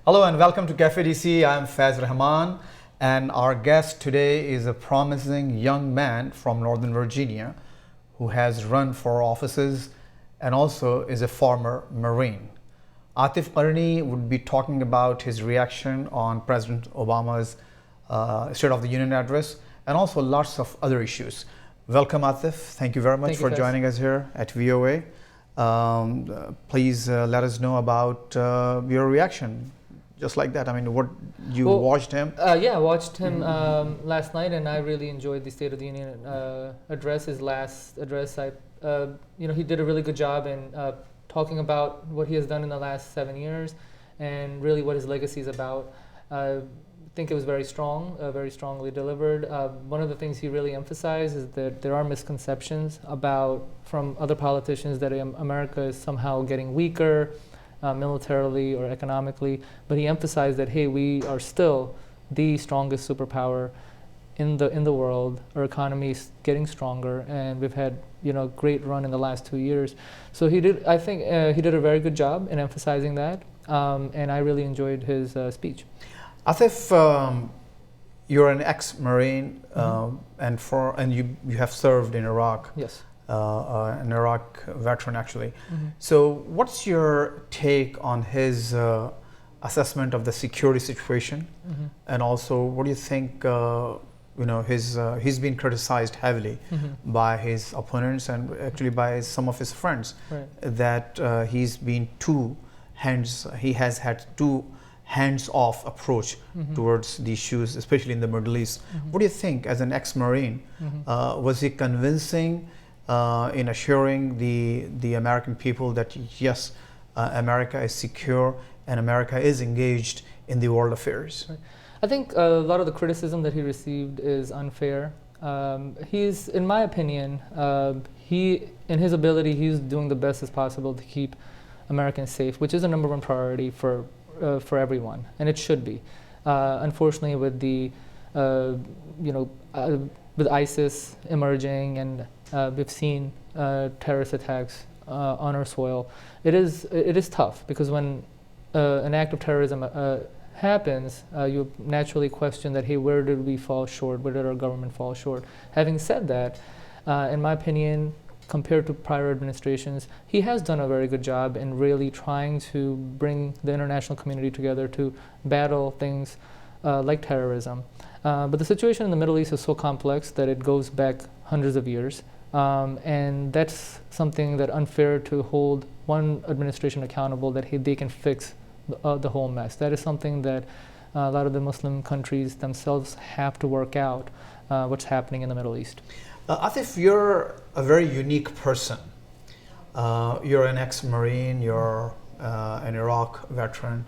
Hello and welcome to Cafe DC. I'm Faz Rahman, and our guest today is a promising young man from Northern Virginia who has run for offices and also is a former Marine. Atif Qarni would be talking about his reaction on President Obama's State of the Union address and also lots of other issues. Welcome, Atif. Thank you very much for joining us here at VOA. Please let us know about your reaction. Just like that. I mean, what you watched him? Yeah, I watched him last night, and I really enjoyed the State of the Union address. His last address, he did a really good job in talking about what he has done in the last 7 years, and really what his legacy is about. I think it was very strong, very strongly delivered. One of the things he really emphasized is that there are misconceptions from other politicians that America is somehow getting weaker. Militarily or economically, but he emphasized that, hey, we are still the strongest superpower in the world. Our economy is getting stronger, and we've had great run in the last 2 years. So he did a very good job in emphasizing that, and I really enjoyed his speech. Atif, you're an ex-Marine, and you have served in Iraq. Yes. An Iraq veteran, actually. So what's your take on his assessment of the security situation? And also, what do you think, he's been criticized heavily by his opponents and actually by some of his friends, that he has had too hands-off approach towards the issues, especially in the Middle East. What do you think, as an ex-Marine, was he convincing in assuring the American people that yes, America is secure and America is engaged in the world affairs? Right. I think a lot of the criticism that he received is unfair. He's, in my opinion, in his ability, he's doing the best as possible to keep Americans safe, which is a number one priority for everyone, and it should be. Unfortunately, with with ISIS emerging, and we've seen terrorist attacks on our soil. It is tough, because when an act of terrorism happens, you naturally question that, hey, where did we fall short? Where did our government fall short? Having said that, in my opinion, compared to prior administrations, he has done a very good job in really trying to bring the international community together to battle things like terrorism. But the situation in the Middle East is so complex that it goes back hundreds of years. And that's something that unfair to hold one administration accountable, that they can fix the whole mess. That is something that a lot of the Muslim countries themselves have to work out, what's happening in the Middle East. Atif, you're a very unique person. You're an ex-Marine, you're an Iraq veteran,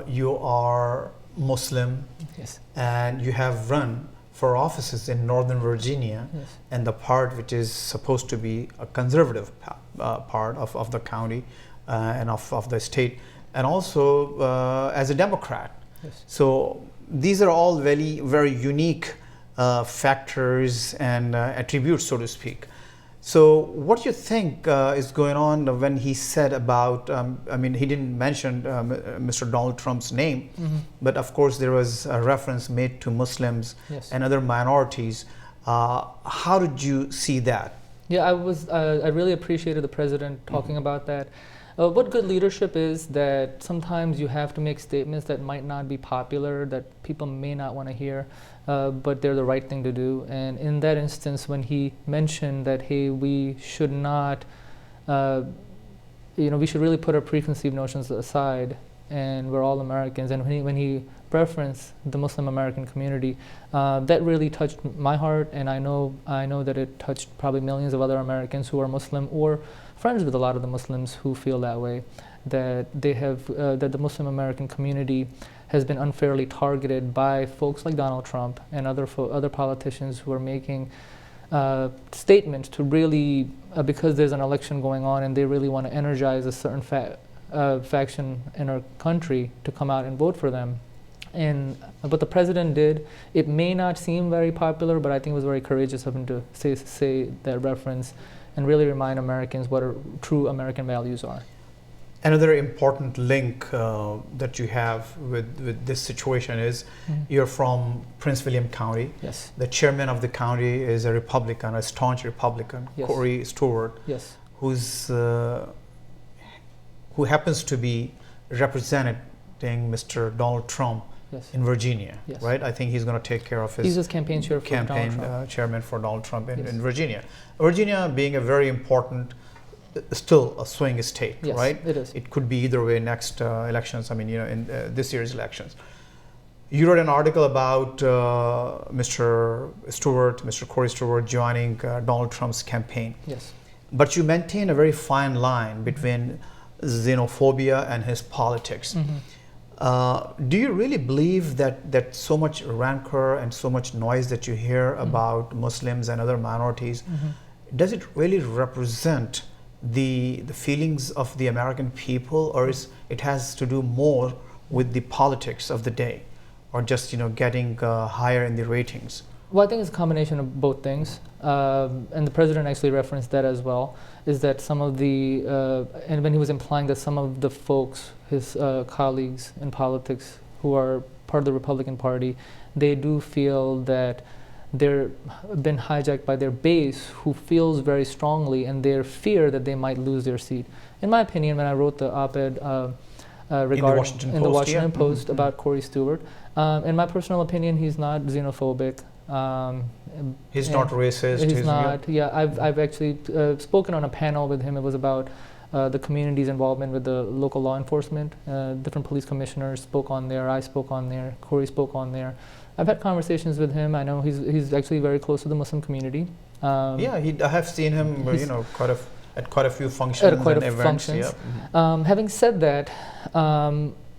you are Muslim, yes, and you have run for offices in Northern Virginia, yes, and the part which is supposed to be a conservative part of the county and of the state, and also as a Democrat. yes. So these are all very, very unique factors and attributes, so to speak. So what do you think is going on when he said about, he didn't mention Mr. Donald Trump's name, but of course there was a reference made to Muslims, yes, and other minorities. How did you see that? Yeah, I really appreciated the president talking about that. What good leadership is that sometimes you have to make statements that might not be popular, that people may not want to hear, but they're the right thing to do. And in that instance, when he mentioned that, hey, we should not, we should really put our preconceived notions aside, and we're all Americans. And when he referenced the Muslim American community, that really touched my heart, and I know that it touched probably millions of other Americans who are Muslim or friends with a lot of the Muslims who feel that way, that that the Muslim American community has been unfairly targeted by folks like Donald Trump and other politicians who are making statements to really, because there's an election going on and they really want to energize a certain faction in our country to come out and vote for them. And what the president did, it may not seem very popular, but I think it was very courageous of him to say that reference and really remind Americans what our true American values are. Another important link that you have with this situation is you're from Prince William County. Yes. The chairman of the county is a Republican, a staunch Republican, Yes. Corey Stewart, Yes. who happens to be representing Mr. Donald Trump Yes. in Virginia, Yes. right? I think he's going to take care of He's his just campaign chair for campaign Donald Trump. chairman for Donald Trump Yes. in Virginia. Virginia being a very important, still a swing state, Yes, right? it is. It could be either way next elections. I mean, in this year's elections. You wrote an article about Mr. Stewart, Mr. Corey Stewart joining Donald Trump's campaign. Yes. But you maintain a very fine line between xenophobia and his politics. Do you really believe that so much rancor and so much noise that you hear about Muslims and other minorities, does it really represent the feelings of the American people, or is it has to do more with the politics of the day, or just getting higher in the ratings? Well, I think it's a combination of both things, and the president actually referenced that as well. Is that some of the and when he was implying that some of the folks, his colleagues in politics who are part of the Republican Party, they do feel that they're been hijacked by their base, who feels very strongly, and their fear that they might lose their seat. In my opinion, when I wrote the op-ed regarding in the Washington Post about Corey Stewart, in my personal opinion, he's not xenophobic. He's not racist. He's not. Yeah, I've actually spoken on a panel with him. It was about the community's involvement with the local law enforcement. Different police commissioners spoke on there. I spoke on there. Corey spoke on there. I've had conversations with him. I know he's actually very close to the Muslim community. I have seen him, at quite a few functions and events. Yeah. Having said that,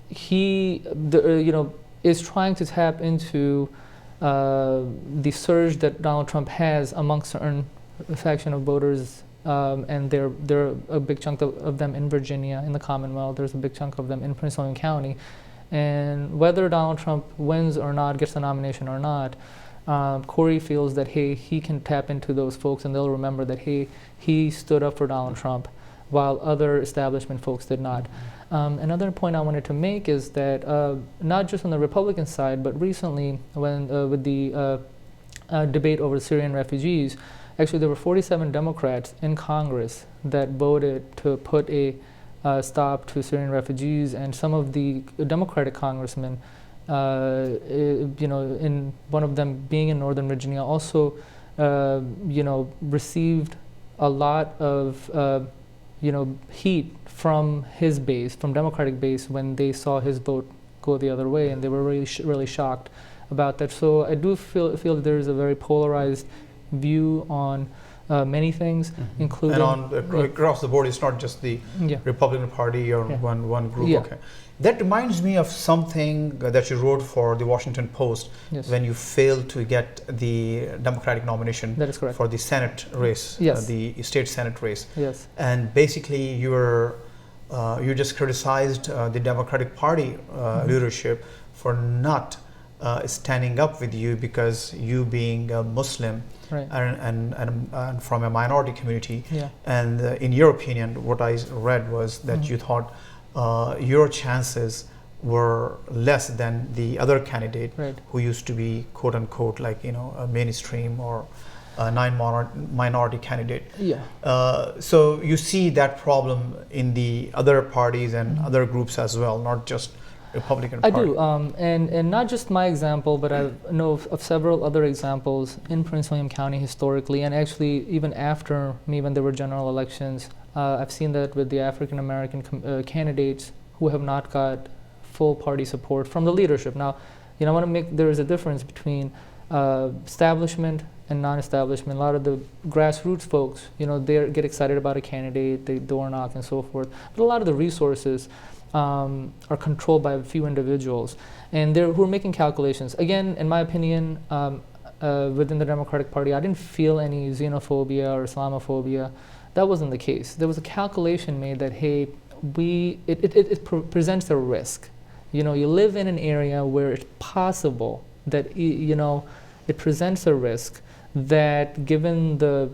he is trying to tap into the surge that Donald Trump has amongst certain faction of voters, and there are a big chunk of them in Virginia, in the Commonwealth. There's a big chunk of them in Prince William County. And whether Donald Trump wins or not, gets the nomination or not, Corey feels that, hey, he can tap into those folks and they'll remember that, hey, he stood up for Donald Trump while other establishment folks did not. Another point I wanted to make is that not just on the Republican side, but recently when with the debate over the Syrian refugees, actually there were 47 Democrats in Congress that voted to put a stop to Syrian refugees, and some of the Democratic congressmen, in one of them being in Northern Virginia, also, received a lot of, heat from his base, from Democratic base, when they saw his vote go the other way, and they were really shocked about that. So I do feel that there is a very polarized view on many things, including and across the board. It's not just the Republican Party or one group. Yeah. Okay, that reminds me of something that you wrote for the Washington Post when you failed to get the Democratic nomination. That is correct. For the Senate race, the state Senate race. Yes. And basically, you just criticized the Democratic Party leadership for not standing up with you, because you being a Muslim. Right. And from a minority community, Yeah. and in your opinion, what I read was that you thought your chances were less than the other candidate, Right. who used to be quote unquote like a mainstream or a minority candidate. Yeah. So you see that problem in the other parties and other groups as well, not just Republican I Party. do, and not just my example, but I know of several other examples in Prince William County historically, and actually even after me, when there were general elections. I've seen that with the African American candidates who have not got full party support from the leadership. Now, I want to make, there is a difference between establishment and non-establishment. A lot of the grassroots folks, they get excited about a candidate, they door knock and so forth, but a lot of the resources are controlled by a few individuals, and who are making calculations. Again, in my opinion, within the Democratic Party, I didn't feel any xenophobia or Islamophobia. That wasn't the case. There was a calculation made that, hey, it presents a risk. You live in an area where it's possible that it presents a risk that, given the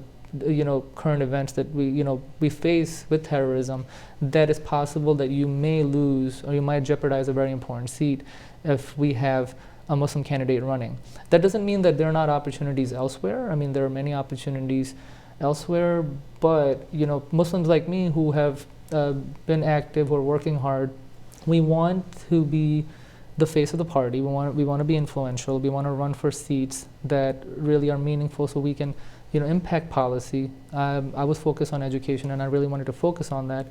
current events that we face with terrorism, that it's possible that you may lose or you might jeopardize a very important seat if we have a Muslim candidate running. That doesn't mean that there are not opportunities elsewhere. I mean, there are many opportunities elsewhere, but Muslims like me who have been active, who are working hard, we want to be the face of the party. We want to be influential. We want to run for seats that really are meaningful, so we can impact policy. I was focused on education, and I really wanted to focus on that.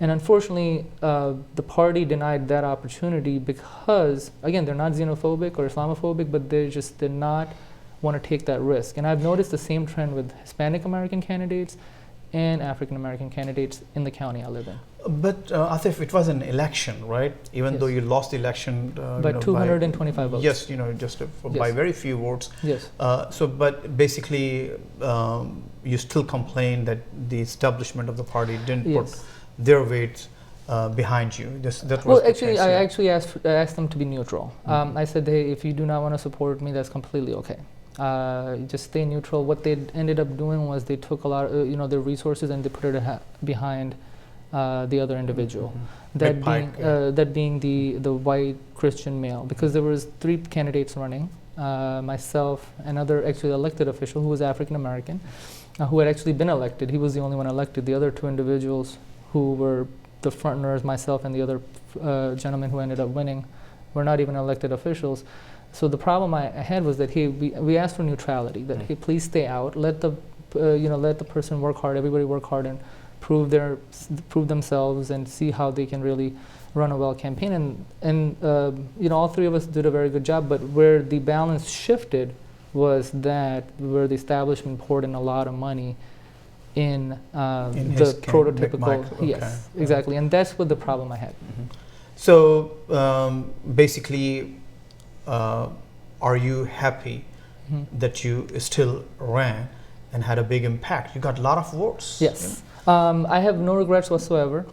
And unfortunately, the party denied that opportunity because, again, they're not xenophobic or Islamophobic, but they just did not want to take that risk. And I've noticed the same trend with Hispanic American candidates and African American candidates in the county I live in. But Atif, it was an election, right? Even Yes. though you lost the election By 225 votes. Yes, just by Yes. very few votes. Yes. But basically, you still complain that the establishment of the party didn't Yes. put their weight behind you. That was Well, the actually, case, I yeah. actually asked them to be neutral. I said, hey, if you do not want to support me, that's completely okay. Just stay neutral. What they ended up doing was they took a lot of their resources and they put it behind the other individual. Big Pike, yeah. That being the white Christian male, because there was 3 candidates running, myself, another actually elected official who was African American, who had actually been elected. He was the only one elected. The other 2 individuals who were the front runners, myself and the other gentleman who ended up winning, were not even elected officials. So the problem I had was that we asked for neutrality. That hey, please stay out. Let the let the person work hard. Everybody work hard and prove themselves and see how they can really run a well campaign. And all 3 of us did a very good job. But where the balance shifted was that where the establishment poured in a lot of money in the prototypical. Okay. Yes, exactly. And that's what the problem I had. So basically, are you happy that you still ran and had a big impact? You got a lot of votes. Yes. I have no regrets whatsoever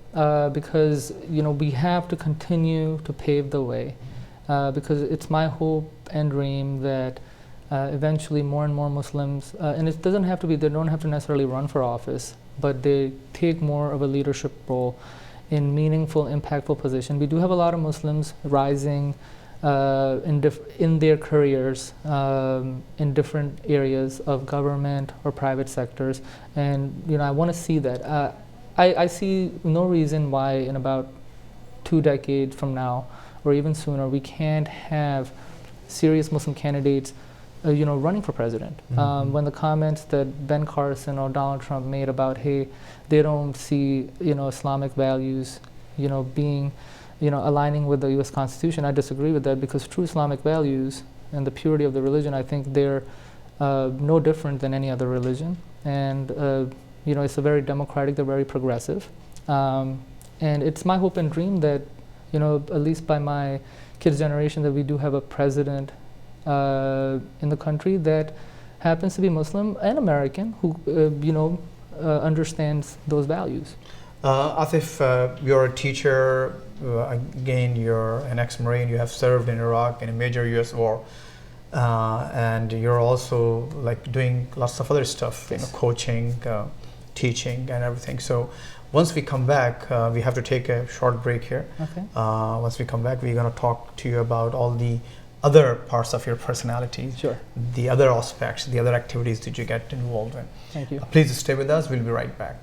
because we have to continue to pave the way because it's my hope and dream that eventually more and more Muslims, and it doesn't have to be, they don't have to necessarily run for office, but they take more of a leadership role in meaningful, impactful position. We do have a lot of Muslims rising in their careers in different areas of government or private sectors, and I want to see that. I see no reason why in about 2 decades from now, or even sooner, we can't have serious Muslim candidates running for president. When the comments that Ben Carson or Donald Trump made about, hey, they don't see, Islamic values, being, aligning with the U.S. Constitution, I disagree with that because true Islamic values and the purity of the religion, I think they're no different than any other religion. And, it's a very democratic, they're very progressive. And it's my hope and dream that, at least by my kids' generation, that we do have a president in the country that happens to be Muslim and American who understands those values. Atif, you're a teacher. Again, you're an ex-Marine. You have served in Iraq in a major U.S. war, and you're also doing lots of other stuff, Yes. Coaching, teaching, and everything. So, once we come back, we have to take a short break here. Okay. Once we come back, we're going to talk to you about all the other parts of your personality, Sure. the other aspects, the other activities that you get involved in. Thank you. Please stay with us. We'll be right back.